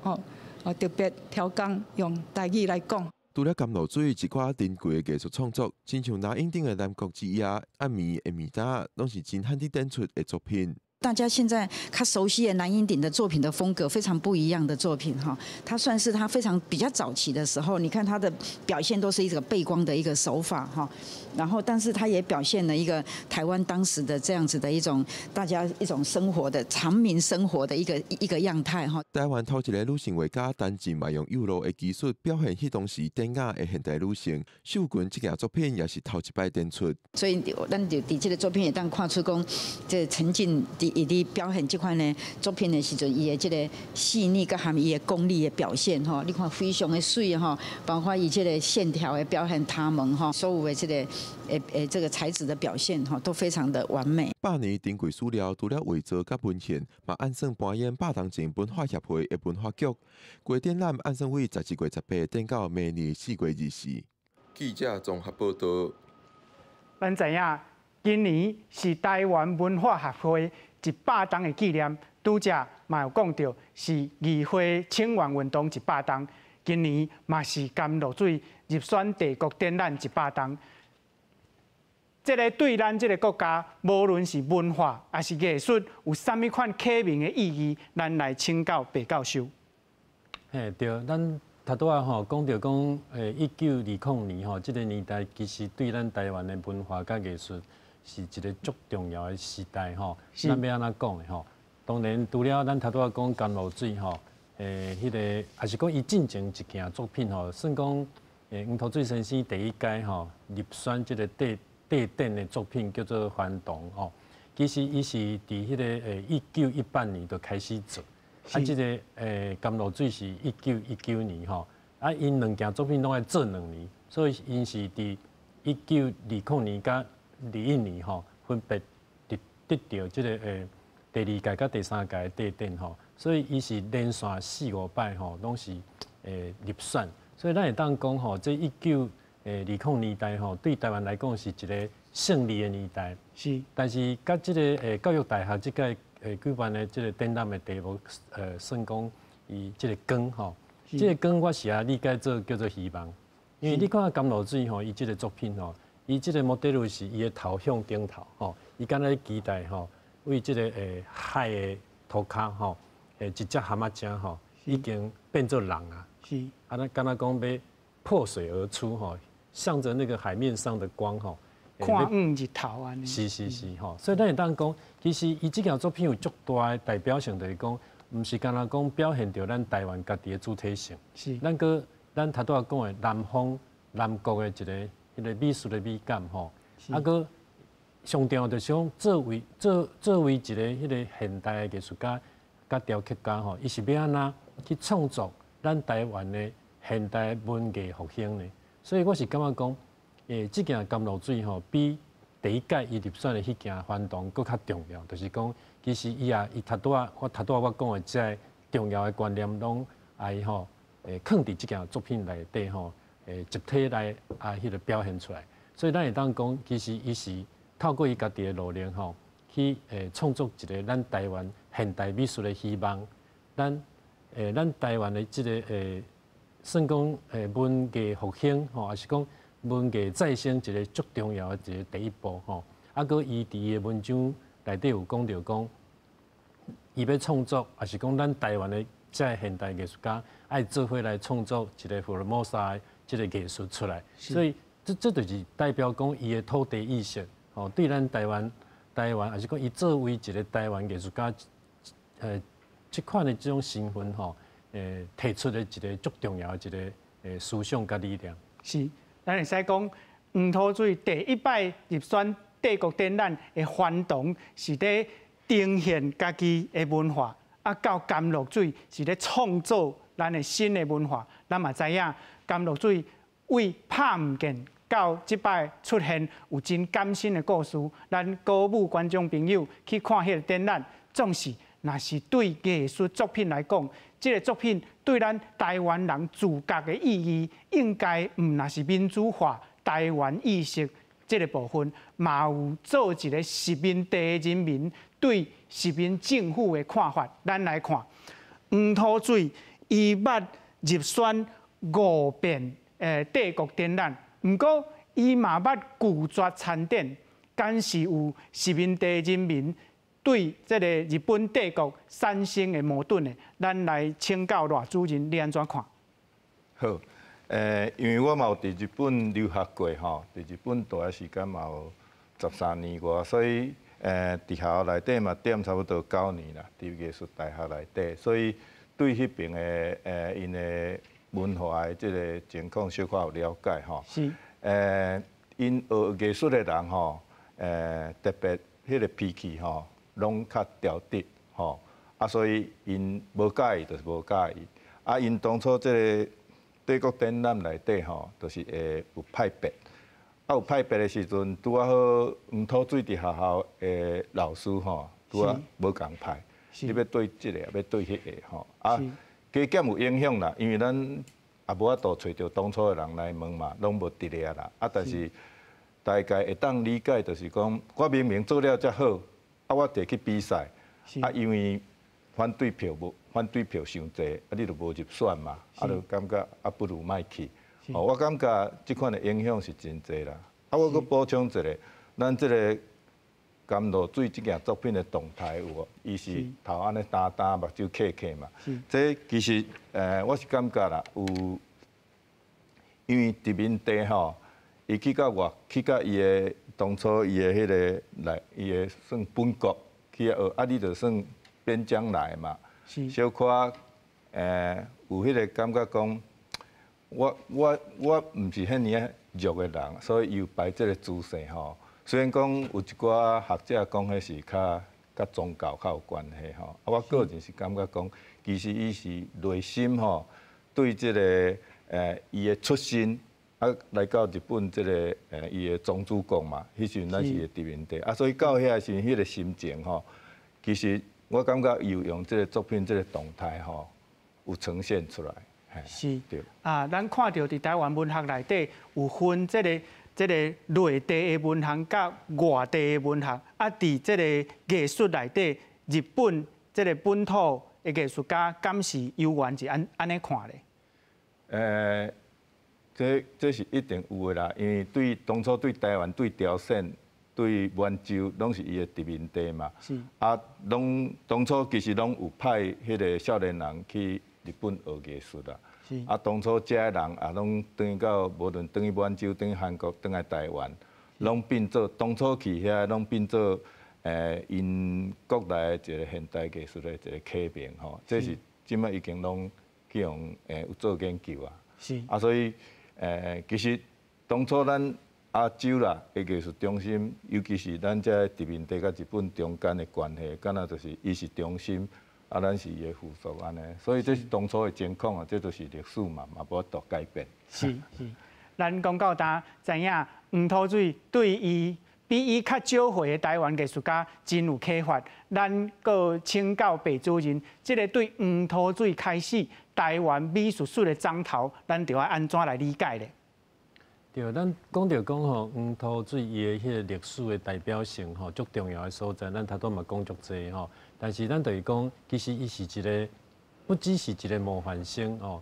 特别挑工用台语来讲。除了甘露水，一寡珍贵的艺术创作，亲像那英顶的南国之夜、暗暝的暝搭，拢是真罕伫展出的作品。大家现在他熟悉的南英鼎的作品的风格非常不一样的作品哈，他算是他非常比较早期的时候，你看他的表现都是一个背光的一个手法哈，然后但是他也表现了一个台湾当时的这样子的一种大家一种生活的常民生活的一个样态哈。台湾头一个女性画家陈静嘛用幼路的技术表现迄当时典雅的现代女性，秀群这件作品也是头一摆展出。所以咱就伫这个作品也当看出讲，这陈静伫伫表现这款呢作品的时阵，伊的这个细腻甲含伊的功力的表现吼，你看非常的水吼，包括伊这个线条的表现，他们吼所有的这个这个材质的表现吼，都非常的完美。百年珍贵史料除了画作甲文献，嘛按算搬演百东前文化协会的文化局。该展览按算为11月18展到明年4月24。记者综合报道。咱知影，今年是台湾文化协会100周的纪念，拄则嘛有讲到是议会请愿运动100周，今年嘛是甘露水入选帝国展览100周。这个对咱这个国家，无论是文化还是艺术，有啥物款启明的意义，咱来请教白教授。嘿，对，咱头拄仔吼讲到讲，1920年吼，这个年代其实对咱台湾的文化甲艺术是一个足重要的时代吼。咱要安怎讲的吼？当然，除了咱头拄仔讲甘露水吼，迄个也是讲伊进前一件作品吼，算讲黄土水先生第一届吼入选这个地展的作品叫做《还童》吼。其实伊是伫迄个1918年就开始做。啊，即个甘露水是1919年吼，啊，因两件作品拢爱做2年，所以因是伫1920年甲21年吼，分别得到即个第2届甲第3届的地展吼，所以伊是连续4、5摆吼，拢是入选，所以咱会当讲吼，这1920年代吼，对台湾来讲是一个胜利的年代。是，但是甲即个教育大学即届举办的这个展览的题目，算讲伊这个光吼，这个光我是理解做叫做希望，因为你看甘露水吼，伊这个作品吼，伊这个目的就是伊的头向顶头吼，伊敢若期待吼，为这个海的涂骹吼，一只蛤蟆精吼，已经变做人啊，是，啊，那敢若讲要破水而出吼，向着那个海面上的光吼。看日头安尼。是吼，所以咱会当讲，其实伊这件作品有足大的代表性，就是讲，毋是干那讲表现着咱台湾家己的主体性。是。咱头拄仔讲的南国的迄个美术的美感吼，啊个上重要就是讲作为一个迄个现代的艺术家甲雕刻家吼，伊是要安怎去创作咱台湾的现代文艺复兴呢？所以我是感觉讲。这件甘露水吼，比第一届伊入选的迄件还童搁较重要，就是讲，其实伊头拄仔我讲的这重要的观念，拢爱吼，放伫这件作品内底吼，集体来迄个表现出来。所以咱会当讲，其实伊是透过伊家己的努力吼，去创作一个咱台湾现代美术的希望。咱台湾的这个算讲文艺复兴吼，还是讲。文艺再生一个足重要的一个第一步吼，啊，搁伊伫伊的文章内底有讲到讲，伊要创作，也是讲咱台湾的这现代艺术家爱做伙来创作一个福尔摩沙的这个艺术出来，所以这就是代表讲伊的土地意识，吼，对咱台湾，也是讲伊作为一个台湾艺术家，这款的这种身份吼，提出的一个足重要的一个思想甲力量。是。咱会使讲，黄土水第1摆入选帝国展览的还童，是咧呈现家己的文化；啊，到甘露水是咧创造咱的新的文化。咱嘛知影，甘露水为拍毋见到即摆出现有真感性的故事，咱鼓舞观众朋友去看迄个展览。总是，若是对艺术作品来讲，这个作品对咱台湾人自觉的意义，应该唔那是民主化、台湾意识这个部分，嘛有做一个殖民地人民对殖民政府的看法。咱来看，黄土水伊捌入选5遍帝国展览，不过伊嘛捌拒绝参展，敢是有殖民地人民。对这个日本帝国产生的矛盾呢，咱来请教赖主任，你安怎看？好，因为我嘛有伫日本留学过吼，伫日本待的时间嘛有13年外，所以伫学校内底嘛踮差不多9年啦，伫艺术大学内底，所以对迄边的因的文化的即个情况小可有了解吼。是。因学艺术的人吼，特别迄个脾气吼。拢较调直，吼，所以因无介意就是无介意，因当初即个帝国展览内底吼，就是会有派别，有派别的时阵，拄啊好黄土水伫学校的老师吼，拄啊无共派，你要对即个，要对迄个吼，加减有影响啦，因为咱也无法度找着当初的人来问嘛，拢无伫咧啦，但是大概会当理解，就是讲我明明做了遮好，我摕去比赛，因为反对票伤济，你就无入选嘛，就感觉不如莫去。我感觉即款的影响是真济啦。我阁补充一个，咱即个甘露水即件作品的动态有无？伊是头安尼单单，目睭刻刻嘛。这其实我是感觉啦，有因为殖民地吼，伊去到伊的当初伊的迄个来，伊的算本国去学，你就算边疆来嘛。小可有迄个感觉讲，我毋是遐尔弱的人，所以伊有摆即个姿势吼。虽然讲有一寡学者讲迄是甲宗教较有关系吼，我个人是感觉讲，其实伊是内心吼对即个伊的出身来到日本即个伊的宗主国嘛，迄时阵咱是个殖民地，所以到遐时迄个心情吼，其实我感觉有用即个作品即个动态吼，有呈现出来。是，对。咱看到伫台湾文学内底有分即个内地的文学甲外地的文学，伫即个艺术内底，日本即个本土的艺术家敢是优原是安尼看咧？这是一定有的啦，因为当初对台湾、对朝鲜、对满洲，拢是伊的殖民地嘛。是。拢当初其实拢有派迄个少年人去日本学艺术啦。是。当初遮的人也拢转到，无论转去满洲、转去韩国、转来台湾，拢变做当初去遐拢变做因国内的一个现代艺术的一个启蒙吼。这是即摆已经拢去用有做研究啊。是。所以其实当初咱亚洲啦的艺术中心，尤其是咱遮殖民地甲日本中间的关系，敢若就是伊是中心，咱是伊的附属安尼。所以这是当初的情况啊，这就是历史嘛，无法度改变。是。咱讲到呾知影黄土水对伊比伊较少岁的台湾艺术家真有启发。咱阁请教白主任，即个对黄土水开始台湾美术史的章头，咱着要安怎来理解咧？对，咱讲到讲吼，黄土水伊的迄个历史的代表性吼，足重要的所在，咱头拄嘛讲足济吼。但是咱就是讲，其实伊是一个，不只是一个模范生哦，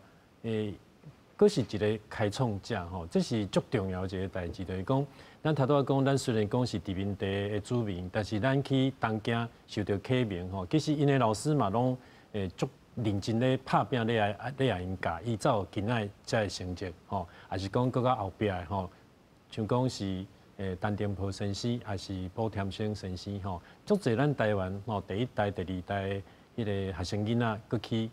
佫是一个开创者吼，这是足重要一个代志。就是讲，咱头拄讲，咱虽然讲是殖民地的子民，但是咱去东京受到启蒙吼，其实因的老师嘛拢足认真咧拍拼咧来因教，伊才有今仔遮个成绩吼，也是讲搁较后壁的吼，像讲是陈定波先生，也是卜添生先生吼，足侪咱台湾吼第一代、第二代迄个学生囡仔，搁去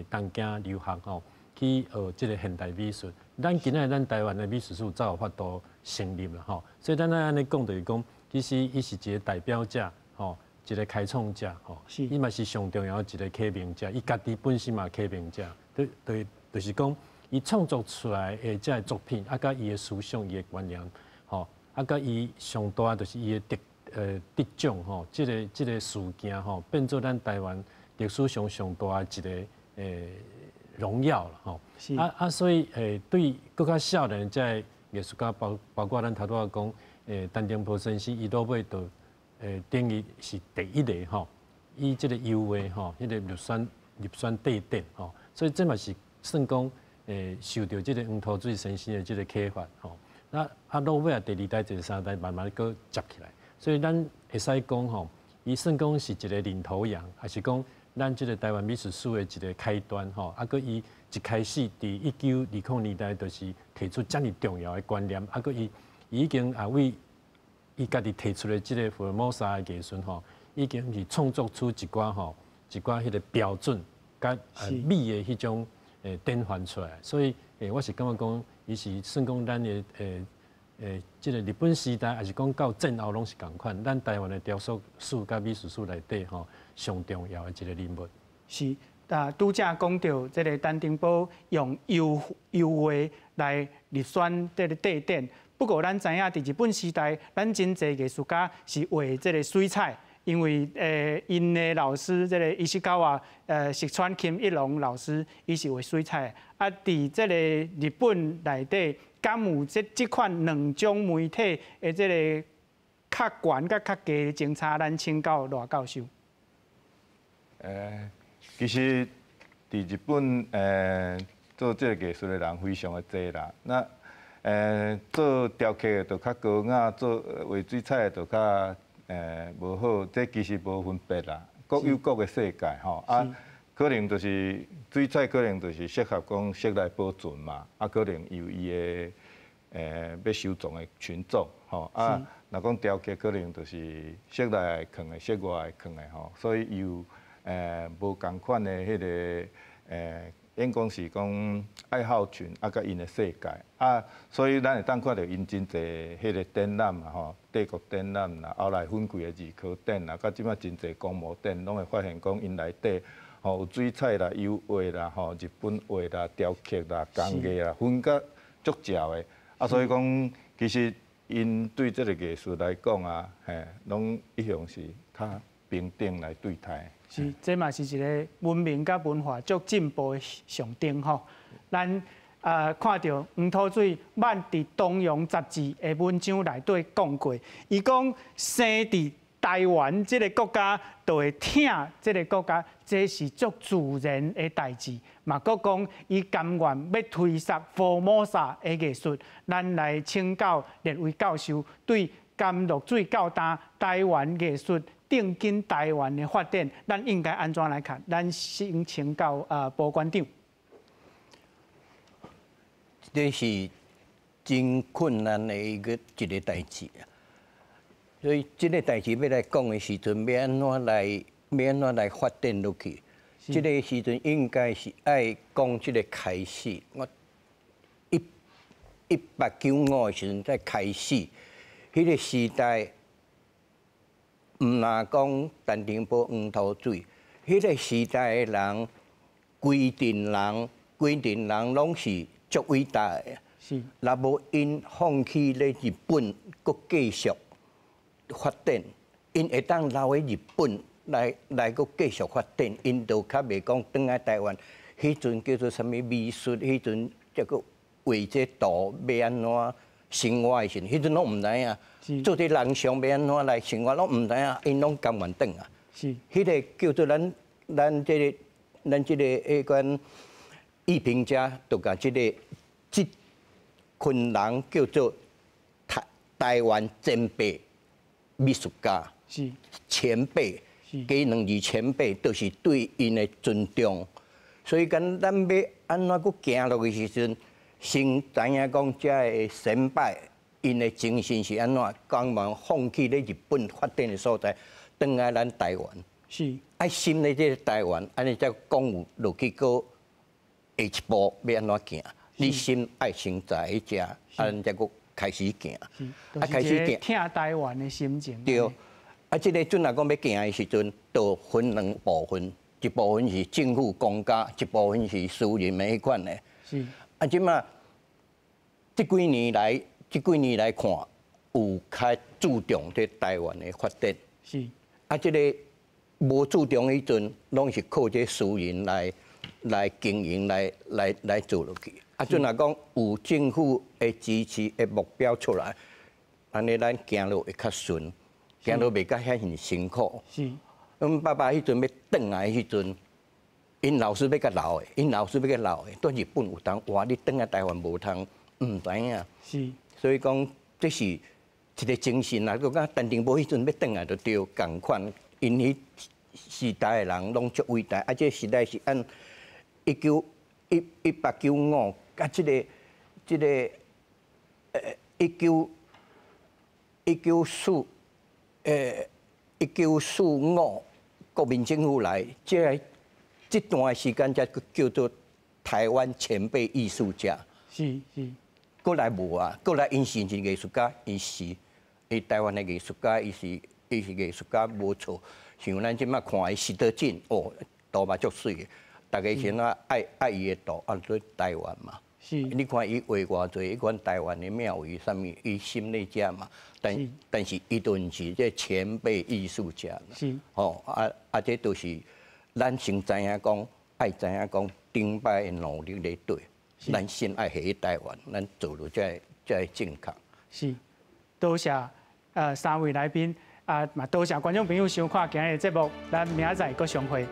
东京留学吼。去学即个现代美术，咱今仔咱台湾的美术史才有法度成立啦吼，所以咱安尼讲就是讲，其实伊是一个代表者吼，一个开创者吼，伊嘛是上重要一个启蒙者，伊家己本身嘛启蒙者，就是讲伊创作出来的这个作品，甲伊的思想、伊的观念吼，甲伊上大就是伊的得奖吼，即个事件吼，变做咱台湾历史上上大一个荣耀了吼，所以对更较少年在艺术家包括咱头拄仔讲，陈定波先生伊都尾到等于是第一个吼，伊即个优画吼，迄个入选第一吼，所以这嘛是算讲受到即个黄土水先生的即个启发吼，那落尾啊第二代、第三代慢慢搁接起来，所以咱会使讲吼，伊算讲是一个领头羊，还是讲？咱即个台湾美术史的一个开端吼，佮伊一开始伫1920年代，就是提出遮尔重要的观念，佮伊已经也为伊家己提出的即个福尔摩沙的艺术吼，已经是创作出一寡迄个标准，甲美的迄种典范出来。所以我是感觉讲，伊是算讲咱的即个日本时代，还是讲到战后拢是共款，咱台湾的雕塑史甲美术史内底吼上重要的一个人物。是，拄则讲到即个陈定波用油画来入选这个地点。不过咱知影，伫日本时代，咱真侪艺术家是画即个水彩，因为因的老师即个伊势高啊，石川kim一郎老师，伊是画水彩。啊，伫即个日本内底，敢有即款两种媒体的即个较悬甲较低的情差，咱请教罗教授。其实伫日本做即个艺术的人非常的多啦。那做雕刻的就较高雅，做画水彩的就较无好，这其实无分别啦，各有各的世界吼。啊，可能就是水彩，可能就是适合讲色来保存嘛。啊，可能有伊的要收藏的群众吼。啊，若讲雕刻，可能就是色内会藏的，色外会藏的吼。所以有无共款的迄个因讲是讲爱好群啊，甲因的世界啊，所以咱会当看到因真侪迄个展览嘛吼，帝国展览啦，后来分几个字科展啦，甲即摆真侪公模展，拢会发现讲因内底吼有水彩啦、油画啦、吼日本画啦、雕刻啦、工艺啦，分甲足照的啊，所以讲其实因对即个艺术来讲啊，拢一向是较平等来对待。是，这嘛是一个文明甲文化足进步的象征吼。咱看到黄土水捌伫《东洋》杂志的文章内底讲过，伊讲生伫台湾这个国家，就会疼这个国家，这是足自然的代志。嘛，佫讲伊甘愿要推卸福摩萨的艺术，咱来请教列位教授对甘露水到达台湾艺术。定紧台湾的发展，咱应该安怎来看？咱先请教波馆长。这是真困难的一个代志啊！所以这个代志要来讲的时阵，要安怎来发展落去？这个时阵应该是爱讲这个开始。我1895的时阵才开始，迄个时代。毋若讲陈定波、黄土水，迄个时代的人，规定人拢是足伟大的。是。若无因放弃咧日本，搁继续发展，因会当留喺日本来搁继续发展，因就较袂讲转来台湾。迄阵叫做啥物美术，迄阵叫做画这图要安怎生活的时阵，迄阵拢毋知影。做啲人上要安怎来生活，拢毋知影，因拢甘愿转啊。是，迄个叫做咱即个迄款艺评家，就甲即群人叫做台湾前辈美术家，是前辈，加两字前辈，都是对因的尊重。所以讲，咱要安怎佫行落去时阵，先知影讲遮个先辈。因的精神是安怎？甘愿放弃咧日本发展的所在，转来咱台湾。是。爱心咧这个台湾，安尼才讲有落去个下一步要安怎行？你心爱先在遮，安尼才个开始行。啊，开始行。疼台湾的心情。对。啊，这个阵来讲要行的时阵，就分两部分，一部分是政府公家，一部分是私人的迄款的。是。啊，即马这几年来看，有较注重在台湾的发展。是。啊，这个无注重迄阵，拢是靠这私人来经营来做落去。啊，阵来讲有政府的支持的目标出来，安尼咱行路会较顺，行路袂甲遐辛苦。是。阮爸爸迄阵要转来迄阵，因老师要甲留的，在日本有通活，你转来台湾无通，毋知影。是。所以讲，这是一个精神啦。我讲陈定波迄阵要转来就对，共款，因迄时代的人拢足伟大，啊，这时代是按1895，甲这个1945国民政府来，这段时间才叫做台湾前辈艺术家。是。过来无啊，过来因是艺术家，伊台湾的艺术家，伊是艺术家无错。像咱即摆看伊石德进，哦，图嘛足水的，大家先爱伊的图，按做台湾嘛。是。你看伊画偌济，阮台湾的庙宇啥物，伊心里遮嘛。但是伊都毋是这前辈艺术家。是。哦，这都是咱先知影讲，爱知影讲，顶摆的努力咧对。咱先爱下台湾，咱做落才会正确。是，多谢3位来宾，嘛多谢观众朋友收看今日的节目，咱明仔载再相会。